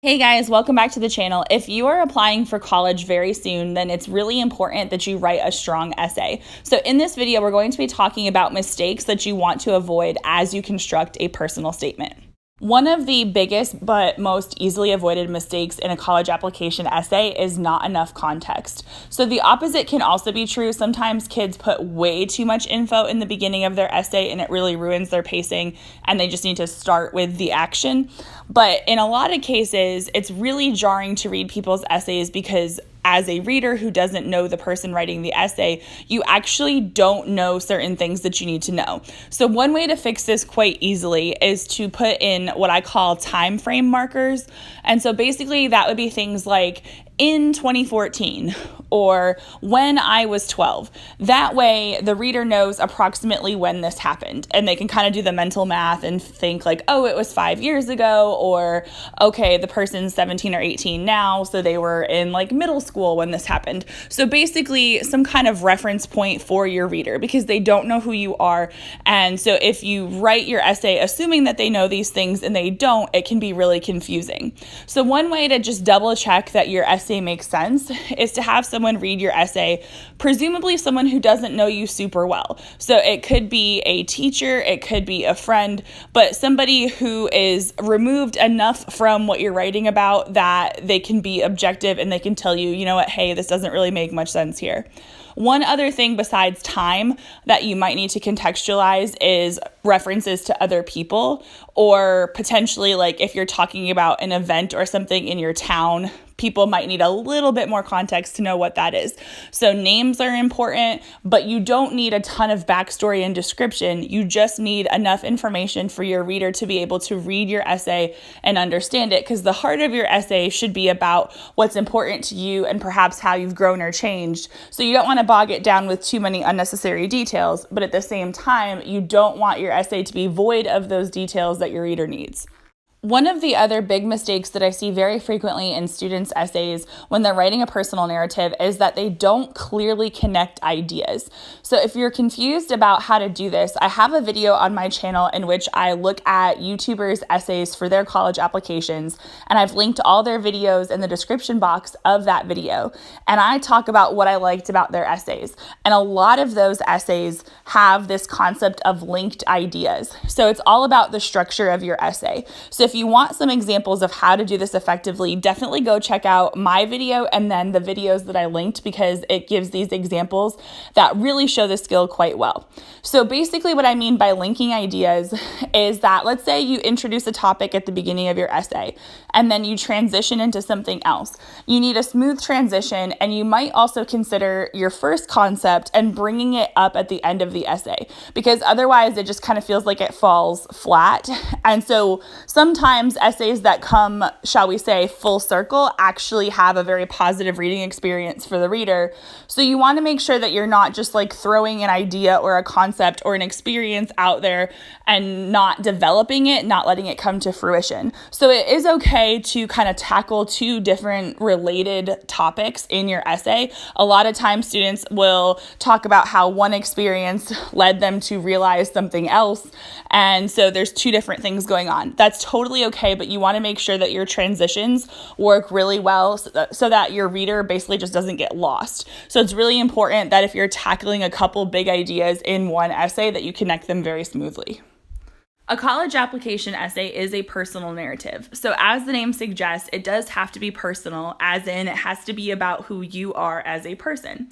Hey guys, welcome back to the channel. If you are applying for college very soon, then it's really important that you write a strong essay. So in this video, we're going to be talking about mistakes that you want to avoid as you construct a personal statement. One of the biggest but most easily avoided mistakes in a college application essay is not enough context. So the opposite can also be true. Sometimes kids put way too much info in the beginning of their essay and it really ruins their pacing and they just need to start with the action. But in a lot of cases, it's really jarring to read people's essays because as a reader who doesn't know the person writing the essay, you actually don't know certain things that you need to know. So one way to fix this quite easily is to put in what I call time frame markers. And so basically that would be things like in 2014 or when I was 12. That way the reader knows approximately when this happened and they can kind of do the mental math and think like, oh, it was 5 years ago, or okay, the person's 17 or 18 now, so they were in like middle school when this happened. So basically some kind of reference point for your reader because they don't know who you are. And so if you write your essay assuming that they know these things and they don't, it can be really confusing. So one way to just double check that your essay makes sense is to have someone read your essay, presumably someone who doesn't know you super well. So it could be a teacher, it could be a friend, but somebody who is removed enough from what you're writing about that they can be objective and they can tell you, you know what, hey, this doesn't really make much sense here. One other thing besides time that you might need to contextualize is references to other people, or potentially like if you're talking about an event or something in your town, people might need a little bit more context to know what that is. So names are important, but you don't need a ton of backstory and description. You just need enough information for your reader to be able to read your essay and understand it, because the heart of your essay should be about what's important to you and perhaps how you've grown or changed. So you don't want to bog it down with too many unnecessary details, but at the same time, you don't want your essay to be void of those details that your reader needs. One of the other big mistakes that I see very frequently in students' essays when they're writing a personal narrative is that they don't clearly connect ideas. So if you're confused about how to do this, I have a video on my channel in which I look at YouTubers' essays for their college applications, and I've linked all their videos in the description box of that video. And I talk about what I liked about their essays. And a lot of those essays have this concept of linked ideas. So it's all about the structure of your essay. So if you want some examples of how to do this effectively, definitely go check out my video and then the videos that I linked, because it gives these examples that really show the skill quite well. So basically what I mean by linking ideas is that let's say you introduce a topic at the beginning of your essay and then you transition into something else. You need a smooth transition, and you might also consider your first concept and bringing it up at the end of the essay, because otherwise it just kind of feels like it falls flat. And so sometimes essays that come, shall we say, full circle actually have a very positive reading experience for the reader. So you want to make sure that you're not just like throwing an idea or a concept or an experience out there and not developing it, not letting it come to fruition. So it is okay to kind of tackle two different related topics in your essay. A lot of times students will talk about how one experience led them to realize something else. And so there's two different things going on. That's totally okay, but you want to make sure that your transitions work really well so that your reader basically just doesn't get lost. So it's really important that if you're tackling a couple big ideas in one essay, that you connect them very smoothly. A college application essay is a personal narrative. So as the name suggests, it does have to be personal, as in it has to be about who you are as a person.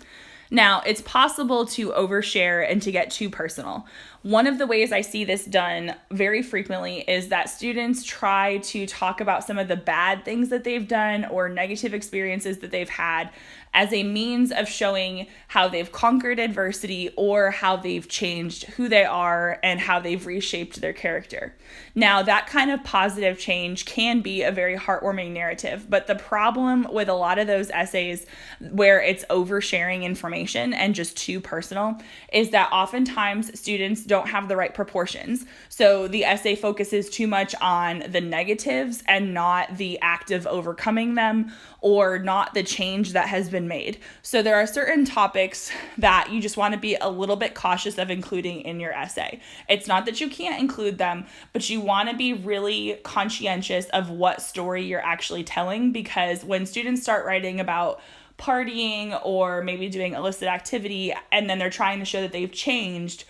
Now, it's possible to overshare and to get too personal. One of the ways I see this done very frequently is that students try to talk about some of the bad things that they've done or negative experiences that they've had as a means of showing how they've conquered adversity or how they've changed who they are and how they've reshaped their character. Now, that kind of positive change can be a very heartwarming narrative, but the problem with a lot of those essays where it's oversharing information information and just too personal is that oftentimes students don't have the right proportions. So the essay focuses too much on the negatives and not the act of overcoming them or not the change that has been made. So there are certain topics that you just want to be a little bit cautious of including in your essay. It's not that you can't include them, but you want to be really conscientious of what story you're actually telling, because when students start writing about partying or maybe doing illicit activity and then they're trying to show that they've changed,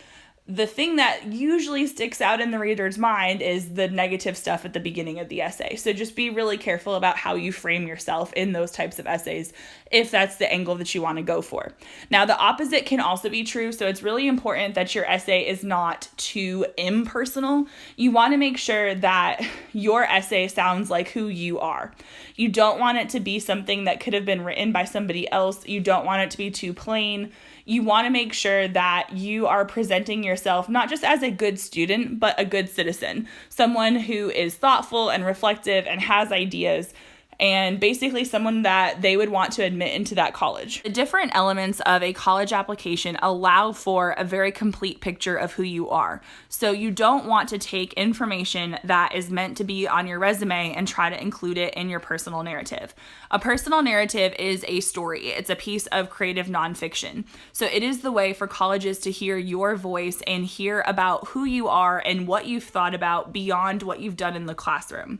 the thing that usually sticks out in the reader's mind is the negative stuff at the beginning of the essay. So just be really careful about how you frame yourself in those types of essays if that's the angle that you want to go for. Now, the opposite can also be true. So it's really important that your essay is not too impersonal. You want to make sure that your essay sounds like who you are. You don't want it to be something that could have been written by somebody else. You don't want it to be too plain. You want to make sure that you are presenting yourself not just as a good student, but a good citizen, someone who is thoughtful and reflective and has ideas, and basically someone that they would want to admit into that college. The different elements of a college application allow for a very complete picture of who you are. So you don't want to take information that is meant to be on your resume and try to include it in your personal narrative. A personal narrative is a story. It's a piece of creative nonfiction. So it is the way for colleges to hear your voice and hear about who you are and what you've thought about beyond what you've done in the classroom.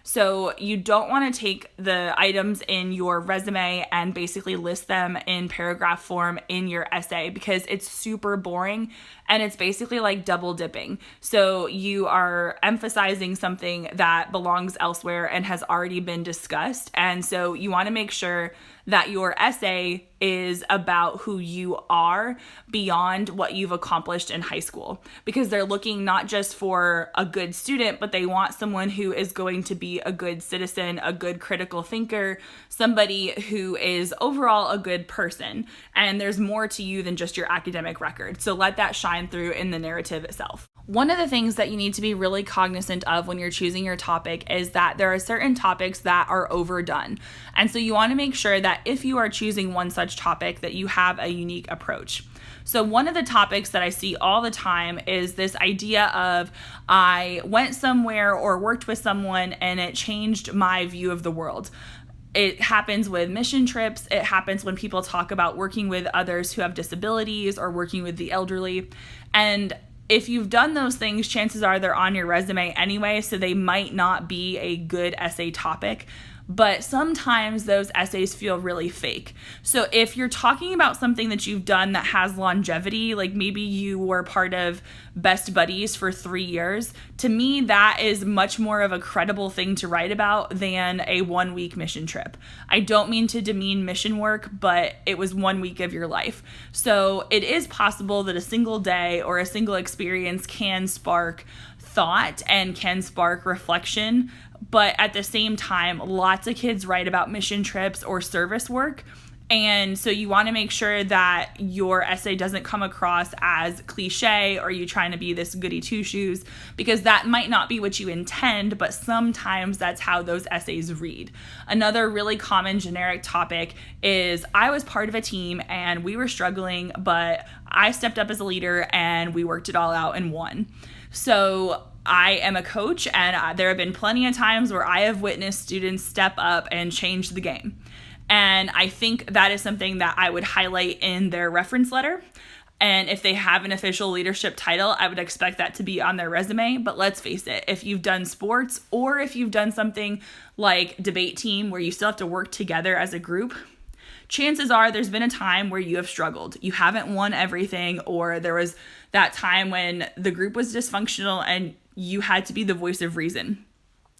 So you don't want to take the items in your resume and basically list them in paragraph form in your essay, because it's super boring and it's basically like double dipping. So you are emphasizing something that belongs elsewhere and has already been discussed. And so you want to make sure that your essay is about who you are beyond what you've accomplished in high school, because they're looking not just for a good student, but they want someone who is going to be a good citizen, a good critical thinker, somebody who is overall a good person. And there's more to you than just your academic record. So let that shine through in the narrative itself. One of the things that you need to be really cognizant of when you're choosing your topic is that there are certain topics that are overdone. And so you want to make sure that if you are choosing one such topic, that you have a unique approach. So one of the topics that I see all the time is this idea of I went somewhere or worked with someone and it changed my view of the world. It happens with mission trips. It happens when people talk about working with others who have disabilities or working with the elderly. And if you've done those things, chances are they're on your resume anyway, so they might not be a good essay topic. But sometimes those essays feel really fake. So if you're talking about something that you've done that has longevity, like maybe you were part of Best Buddies for 3 years, to me, that is much more of a credible thing to write about than a 1-week mission trip. I don't mean to demean mission work, but it was 1 week of your life. So it is possible that a single day or a single experience can spark thought and can spark reflection. But at the same time, lots of kids write about mission trips or service work. And so you want to make sure that your essay doesn't come across as cliche or you trying to be this goody two-shoes, because that might not be what you intend, but sometimes that's how those essays read. Another really common generic topic is I was part of a team and we were struggling, but I stepped up as a leader and we worked it all out and won. So I am a coach, and there have been plenty of times where I have witnessed students step up and change the game. And I think that is something that I would highlight in their reference letter. And if they have an official leadership title, I would expect that to be on their resume. But let's face it, if you've done sports or if you've done something like debate team where you still have to work together as a group, chances are there's been a time where you have struggled. You haven't won everything, or there was that time when the group was dysfunctional and you had to be the voice of reason.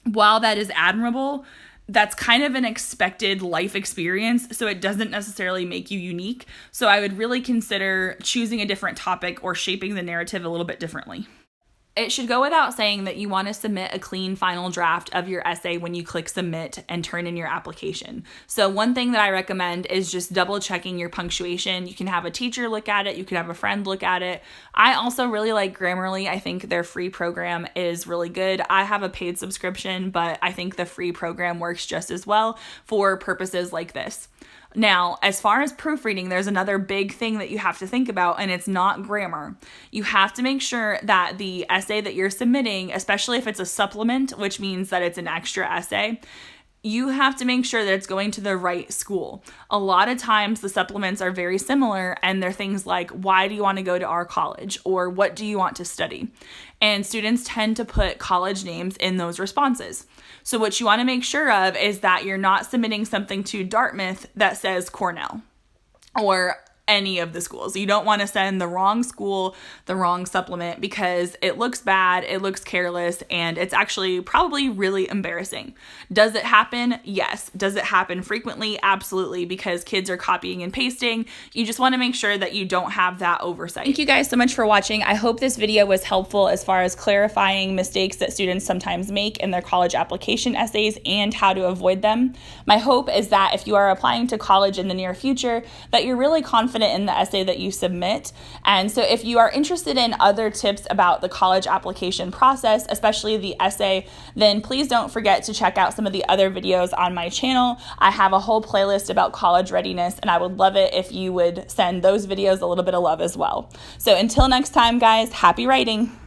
While that is admirable, that's kind of an expected life experience, so it doesn't necessarily make you unique. So I would really consider choosing a different topic or shaping the narrative a little bit differently. It should go without saying that you want to submit a clean final draft of your essay when you click submit and turn in your application. So one thing that I recommend is just double checking your punctuation. You can have a teacher look at it. You can have a friend look at it. I also really like Grammarly. I think their free program is really good. I have a paid subscription, but I think the free program works just as well for purposes like this. Now, as far as proofreading, there's another big thing that you have to think about, and it's not grammar. You have to make sure that the essay that you're submitting, especially if it's a supplement, which means that it's an extra essay, you have to make sure that it's going to the right school. A lot of times the supplements are very similar, and they're things like, why do you want to go to our college? Or what do you want to study? And students tend to put college names in those responses. So what you want to make sure of is that you're not submitting something to Dartmouth that says Cornell or any of the schools. You don't want to send the wrong school, the wrong supplement, because it looks bad, it looks careless, and it's actually probably really embarrassing. Does it happen? Yes. Does it happen frequently? Absolutely, because kids are copying and pasting. You just want to make sure that you don't have that oversight. Thank you guys so much for watching. I hope this video was helpful as far as clarifying mistakes that students sometimes make in their college application essays and how to avoid them. My hope is that if you are applying to college in the near future, that you're really confident in the essay that you submit. And so if you are interested in other tips about the college application process, especially the essay, then please don't forget to check out some of the other videos on my channel. I have a whole playlist about college readiness, and I would love it if you would send those videos a little bit of love as well. So until next time, guys, happy writing.